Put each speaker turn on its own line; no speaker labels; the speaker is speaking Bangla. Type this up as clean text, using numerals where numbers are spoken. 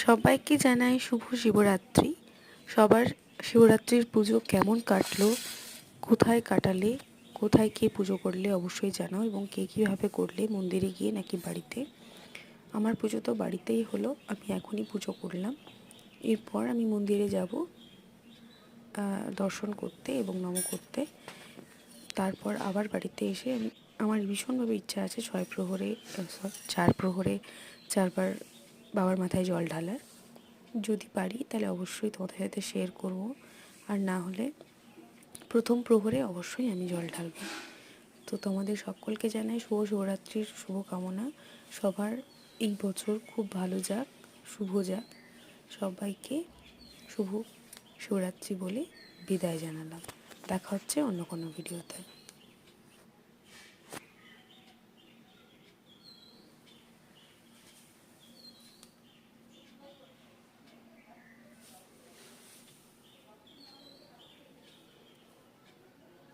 সবাইকে জানাই শুভ শিবরাত্রি। সবার শিবরাত্রির পুজো কেমন কাটলো, কোথায় কাটালে, কোথায় কে পুজো করলে অবশ্যই জানাও, এবং কে কীভাবে করলে, মন্দিরে গিয়ে নাকি বাড়িতে। আমার পুজো তো বাড়িতেই হলো, আমি এখনই পুজো করলাম। এরপর আমি মন্দিরে যাব দর্শন করতে এবং নম করতে। তারপর আবার বাড়িতে এসে আমার ভীষণভাবে ইচ্ছা আছে 4 প্রহরে 4বার বাবার মাথায় জল ঢালার। যদি পারি তাহলে অবশ্যই তোমাদের সাথে শেয়ার করব, আর না হলে প্রথম প্রহরে অবশ্যই আমি জল ঢালব। তো তোমাদের সকলকে জানাই শুভ শিবরাত্রির শুভকামনা। সবার এই বছর খুব ভালো যাক, শুভ যাক। সবাইকে শুভ শিবরাত্রি বলে বিদায় জানালাম। দেখা হচ্ছে অন্য কোনো ভিডিওতে।